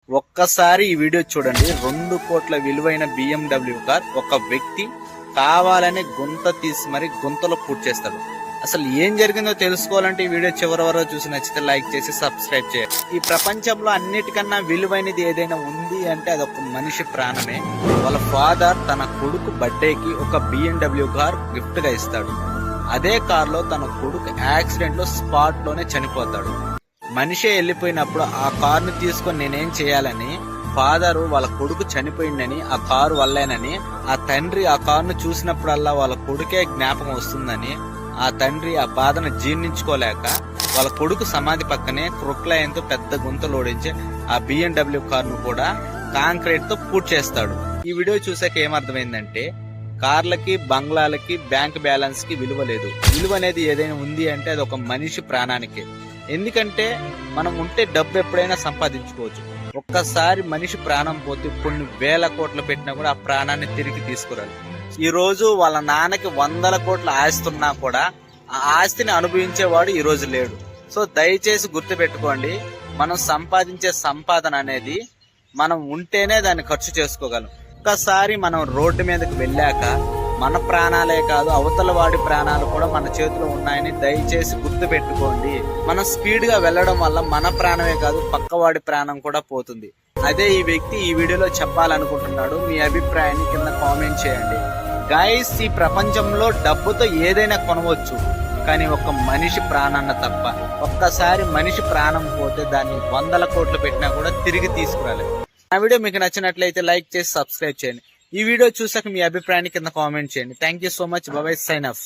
ఒక్కసారి ఈ వీడియో చూడండి. 2 కోట్ల విలువైన BMW కార్ ఒక వ్యక్తి కావాలని గుంత తీసి మరి గుంతలో పూర్తి చేస్తాడు. అసలు ఏం జరిగిందో తెలుసుకోవాలంటే ఈ వీడియో చివరి వరకు చూసి నచ్చితే లైక్ చేసి సబ్స్క్రైబ్ చేయండి. ఈ ప్రపంచంలో అన్నిటికన్నా విలువైనది ఏదైనా ఉంది అంటే అదొక మనిషి ప్రాణమే. వాళ్ళ ఫాదర్ తన కొడుకు బర్త్డేకి ఒక BMW కార్ గిఫ్ట్ గా ఇస్తాడు. అదే కార్ లో తన కొడుకు యాక్సిడెంట్ లో స్పాట్ లోనే చనిపోతాడు. మనిషే వెళ్ళిపోయినప్పుడు ఆ కారుని తీసుకొని నేనేం చేయాలని ఫాదరు వాళ్ళ కొడుకు చనిపోయిందని, ఆ కారు వల్లేనని, ఆ తండ్రి ఆ కారును చూసినప్పుడల్లా వాళ్ళ కొడుకే జ్ఞాపకం వస్తుందని ఆ తండ్రి ఆ బాధను జీర్ణించుకోలేక వాళ్ళ కొడుకు సమాధి పక్కనే క్రొక్లయంతో పెద్ద గుంతలోడించి ఆ BMW కారును కూడా కాంక్రీట్ తో పూర్తి చేస్తాడు. ఈ వీడియో చూసాక ఏమర్థమైందంటే కార్లకి, బంగ్లాలకి, బ్యాంక్ బ్యాలెన్స్ కి విలువ లేదు. విలువ అనేది ఏదైనా ఉంది అంటే అది ఒక మనిషి ప్రాణానికి. ఎందుకంటే మనం ఉంటే డబ్బు ఎప్పుడైనా సంపాదించుకోవచ్చు. ఒక్కసారి మనిషి ప్రాణం పోతే కొన్ని వేల కోట్లు పెట్టినా కూడా ఆ ప్రాణాన్ని తిరిగి తీసుకురాలి. ఈ రోజు వాళ్ళ నాన్నకి 100 కోట్ల ఆస్తున్నా కూడా ఆ ఆస్తిని అనుభవించేవాడు ఈ రోజు లేడు. సో దయచేసి గుర్తు పెట్టుకోండి, మనం సంపాదించే సంపాదన అనేది మనం ఉంటేనే దాన్ని ఖర్చు చేసుకోగలం. ఒక్కసారి మనం రోడ్డు మీదకి వెళ్ళాక మన ప్రాణాలే కాదు అవతల వాడి ప్రాణాలు కూడా మన చేతిలో ఉన్నాయని దయచేసి గుర్తు పెట్టుకోండి. మనం స్పీడ్ గా వెళ్ళడం వల్ల మన ప్రాణమే కాదు పక్కవాడి ప్రాణం కూడా పోతుంది. అదే ఈ వ్యక్తి ఈ వీడియోలో చెప్పాలనుకుంటున్నాడు. మీ అభిప్రాయాన్ని కింద కామెంట్ చేయండి. గైస్, ఈ ప్రపంచంలో డబ్బుతో ఏదైనా కొనవచ్చు, కానీ ఒక మనిషి ప్రాణాన్ని తప్ప. ఒక్కసారి మనిషి ప్రాణం పోతే దాన్ని 100 కోట్లు పెట్టినా కూడా తిరిగి తీసుకురాలేదు. ఆ వీడియో మీకు నచ్చినట్లయితే లైక్ చేసి సబ్స్క్రైబ్ చేయండి. ఈ వీడియో చూసాక మీ అభిప్రాయాన్ని కింద కామెంట్ చేయండి. Thank you so much. Bye. Sign of.